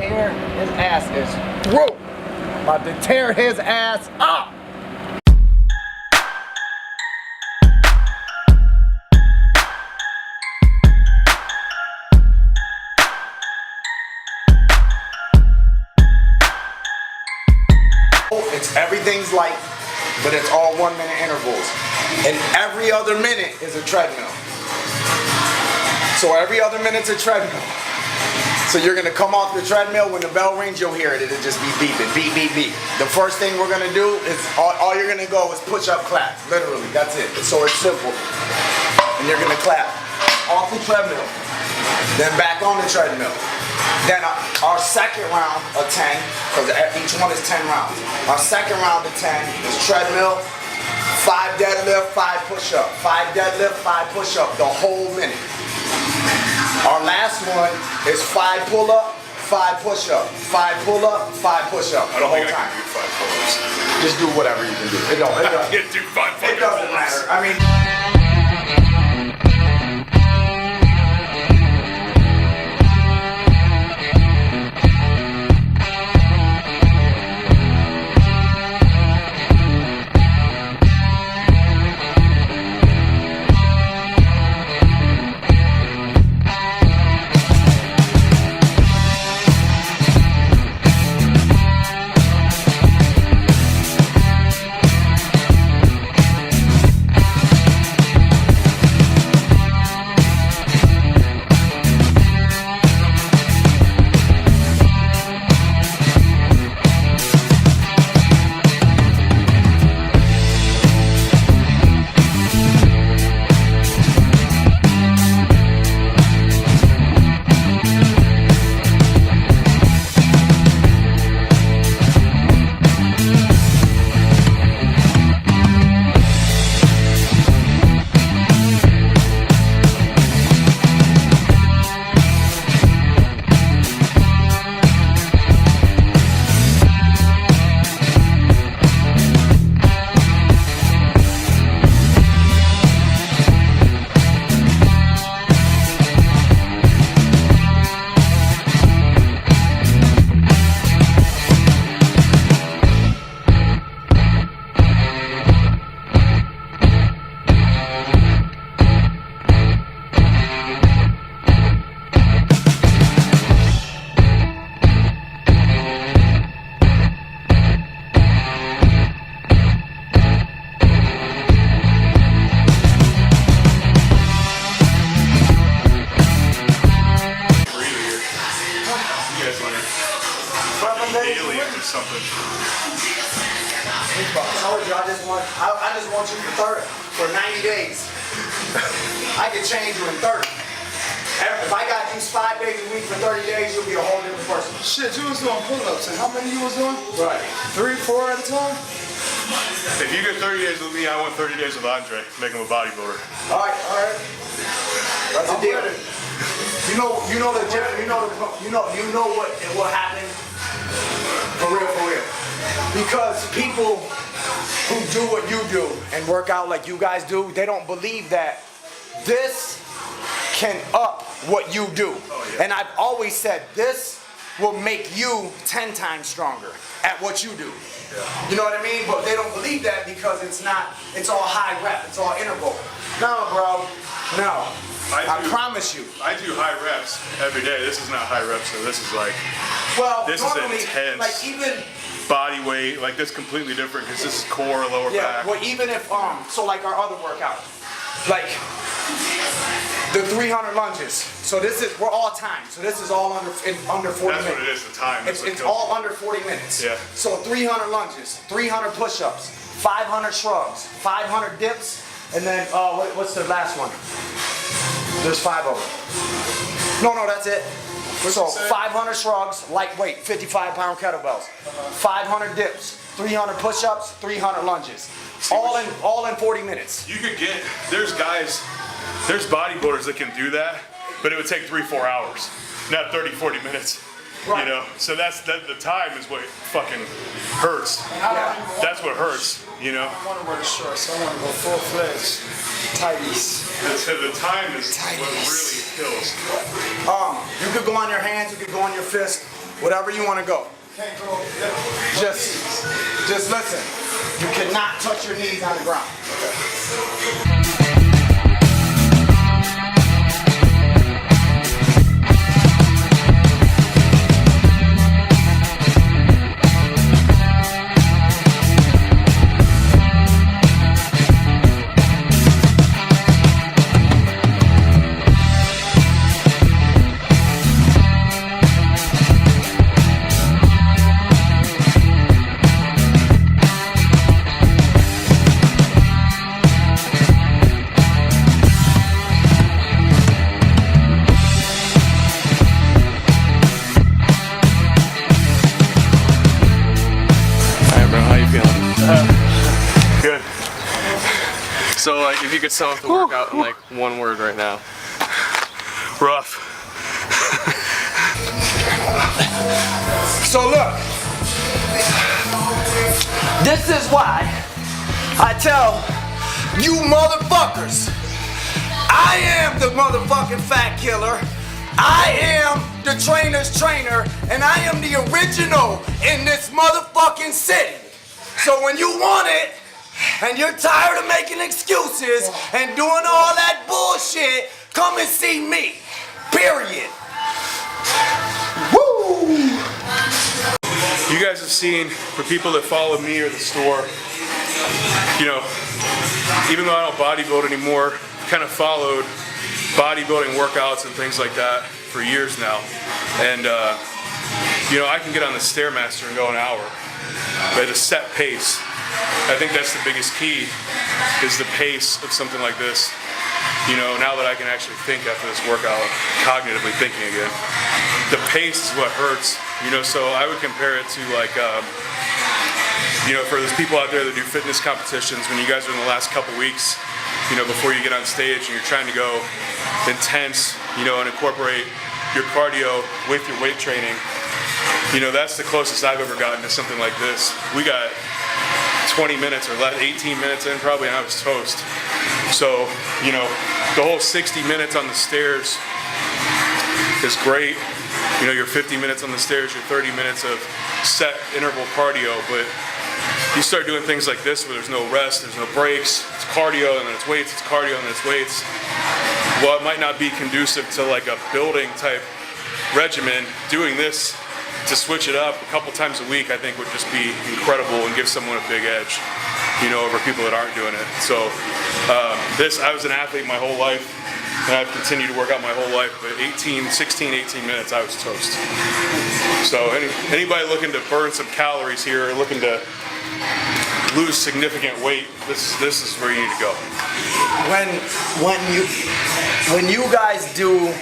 right here, his ass is through. About to tear his ass up. Everything's light, but it's all 1 minute intervals. And every other minute is a treadmill. So every other minute's a treadmill. So you're gonna come off the treadmill, when the bell rings, you'll hear it. It'll just be beeping, beep, beep, beep. The first thing we're gonna do is, all you're gonna go is push up, clap. Literally, that's it. So it's simple. And you're gonna clap off the treadmill, then back on the treadmill. Then our second round of 10, because each one is 10 rounds. Our second round of 10 is treadmill, 5 deadlift, 5 push-up. 5 deadlift, 5 push-up, the whole minute. Our last one is 5 pull-up, 5 push-up. 5 pull-up, 5 push-up, the whole time. I can do 5 pull-ups. Just do whatever you can do. It can't do 5 fucking It doesn't pull-ups. matter. I mean... Aliens or something. I told you, I just want you for 90 days. I can change you in 30. If I got these 5 days a week for 30 days, you'll be a whole different person. Shit, you was doing pull-ups, and how many you was doing? Right. 3, 4 at a time? If you get 30 days with me, I want 30 days with Andre. Make him a bodybuilder. All right. That's a deal. You know the difference. You know what happened. For real. Because people who do what you do and work out like you guys do, they don't believe that this can up what you do. Oh, yeah. And I've always said this will make you 10 times stronger at what you do. Yeah. You know what I mean? But they don't believe that because it's all high rep, it's all interval. No, bro, no. I promise you. I do high reps every day. This is not high reps, so this is like, this is intense. Like even body weight, like this completely different because this is core, lower back. Well, even if so like our other workout, like the 300 lunges. So we're all timed. So this is all under 40 minutes. That's what it is. The time. It's all under 40 minutes. Yeah. So 300 lunges, 300 push-ups, 500 shrugs, 500 dips, and then what's the last one? There's 5 of them. No, that's it. So 500 shrugs, lightweight, 55-pound kettlebells, 500 dips, 300 push-ups, 300 lunges, all in 40 minutes. You could get there's bodybuilders that can do that, but it would take 3-4 hours, not 30-40 minutes. Right. You know, so the time is what fucking hurts. Yeah. That's what hurts. You know. I want to wear the shorts. I want to go full-fledged tighties. So the time is what really kills. You could go on your hands, you could go on your fist. whatever you want to go. Just listen. You cannot touch your knees on the ground. Good. So, like, if you could sum up the workout in like one word right now. Rough. So look, this is why I tell you motherfuckers, I am the motherfucking fat killer. I am the trainer's trainer, and I am the original in this motherfucking city. So when you want it, and you're tired of making excuses and doing all that bullshit, come and see me. Period. Woo! You guys have seen, for people that follow me or the store, you know, even though I don't bodybuild anymore, kind of followed bodybuilding workouts and things like that for years now. And, you know, I can get on the Stairmaster and go an hour at a set pace. I think that's the biggest key, is the pace of something like this. You know, now that I can actually think after this workout, cognitively thinking again, the pace is what hurts. You know, so I would compare it to like, you know, for those people out there that do fitness competitions, when you guys are in the last couple weeks, you know, before you get on stage and you're trying to go intense, you know, and incorporate your cardio with your weight training, you know, that's the closest I've ever gotten to something like this. We got 20 minutes or less, 18 minutes in probably, and I was toast. So, you know, the whole 60 minutes on the stairs is great. You know, your 50 minutes on the stairs, your 30 minutes of set interval cardio, but you start doing things like this where there's no rest, there's no breaks, it's cardio and then it's weights, it's cardio and then it's weights. Well, it might not be conducive to like a building type regimen. Doing this to switch it up a couple times a week, I think would just be incredible and give someone a big edge, you know, over people that aren't doing it. So I was an athlete my whole life, and I've continued to work out my whole life, but 18 minutes, I was toast. So anybody looking to burn some calories here, or looking to lose significant weight, this is where you need to go. When you guys do,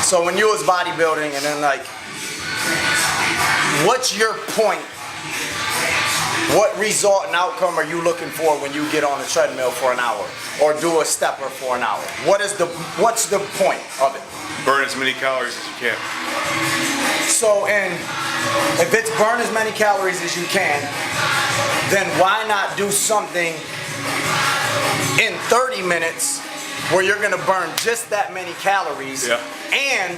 so when you was bodybuilding, and then like, what's your point? What result and outcome are you looking for when you get on a treadmill for an hour or do a stepper for an hour? What's the point of it? Burn as many calories as you can. So, and if it's burn as many calories as you can, then why not do something in 30 minutes where you're gonna burn just that many calories and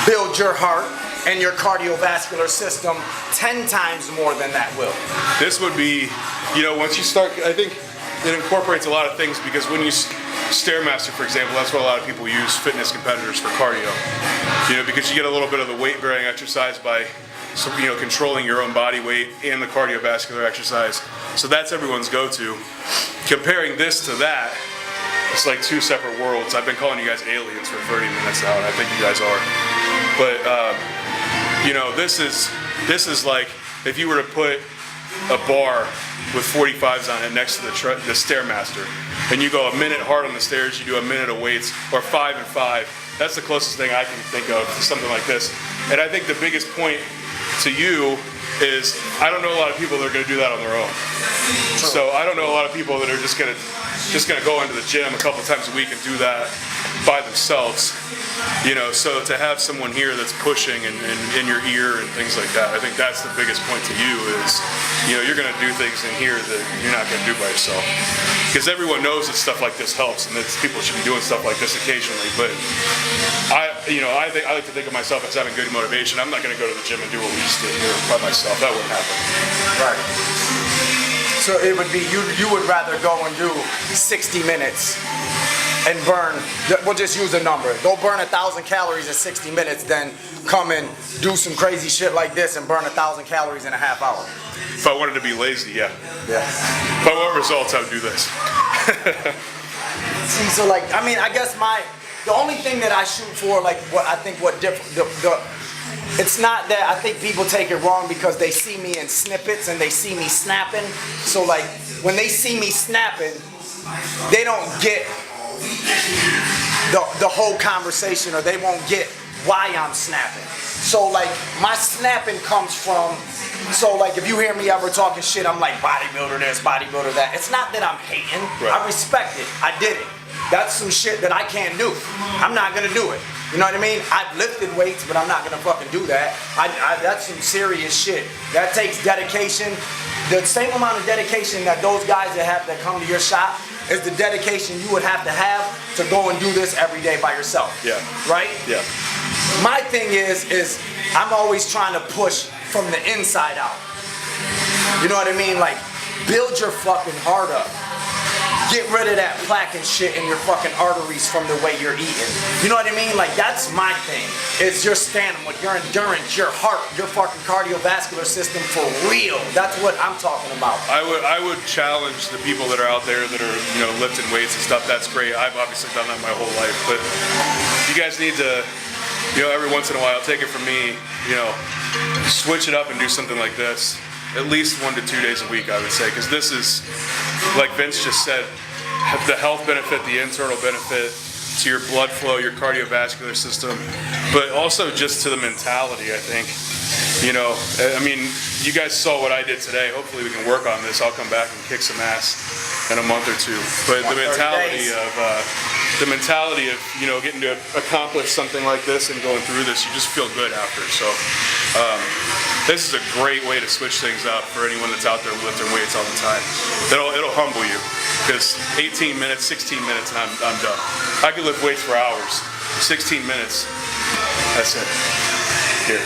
build your heart and your cardiovascular system 10 times more than that will? This would be, you know, once you start, I think it incorporates a lot of things, because when you Stairmaster, for example, that's what a lot of people use fitness competitors for cardio. You know, because you get a little bit of the weight bearing exercise by, you know, controlling your own body weight and the cardiovascular exercise. So that's everyone's go-to. Comparing this to that, it's like two separate worlds. I've been calling you guys aliens for 30 minutes now, and I think you guys are. But you know, this is like if you were to put a bar with 45s on it next to the Stairmaster, and you go a minute hard on the stairs, you do a minute of weights, or 5 and 5. That's the closest thing I can think of to something like this. And I think the biggest point to you is, I don't know a lot of people that are going to do that on their own. So I don't know a lot of people that are just gonna go into the gym a couple times a week and do that. by themselves, you know, so to have someone here that's pushing and in your ear and things like that, I think that's the biggest point to you is, you know, you're going to do things in here that you're not going to do by yourself. Because everyone knows that stuff like this helps and that people should be doing stuff like this occasionally, but I like to think of myself as having good motivation. I'm not going to go to the gym and do what we just did here by myself. That wouldn't happen. Right. So it would be, you would rather go and do 60 minutes and burn, we'll just use a number, go burn 1,000 calories in 60 minutes, then come and do some crazy shit like this and burn 1,000 calories in a half hour. If I wanted to be lazy, yeah. Yeah. If I want results, I would do this. See, so like, I mean, I guess the only thing that I shoot for, like, what I think what it's not that I think people take it wrong because they see me in snippets and they see me snapping. So like, when they see me snapping, they don't get the whole conversation, or they won't get why I'm snapping. So like, my snapping comes from, so like, if you hear me ever talking shit, I'm like, bodybuilder this, bodybuilder that. It's not that I'm hating. Right. I respect it. I did it. That's some shit that I can't do. I'm not gonna do it. You know what I mean? I've lifted weights, but I'm not gonna fucking do that. That's some serious shit. That takes dedication. The same amount of dedication that those guys that come to your shop is the dedication you would have to go and do this every day by yourself. Yeah. Right? Yeah. My thing is I'm always trying to push from the inside out. You know what I mean? Like, build your fucking heart up. Get rid of that plaque and shit in your fucking arteries from the way you're eating. You know what I mean? Like, that's my thing. Is your stamina, your endurance, your heart, your fucking cardiovascular system for real. That's what I'm talking about. I would challenge the people that are out there that are, you know, lifting weights and stuff. That's great. I've obviously done that my whole life, but you guys need to, you know, every once in a while, take it from me, you know, switch it up and do something like this. At least 1 to 2 days a week, I would say, because this is, like Vince just said, the health benefit, the internal benefit to your blood flow, your cardiovascular system, but also just to the mentality, I think. You know, I mean, you guys saw what I did today. Hopefully we can work on this. I'll come back and kick some ass in a month or two. But the mentality of, you know, getting to accomplish something like this and going through this, you just feel good after. So this is a great way to switch things up for anyone that's out there lifting weights all the time. It'll humble you, because 18 minutes, 16 minutes, and I'm done. I could lift weights for hours. 16 minutes, that's it. Here.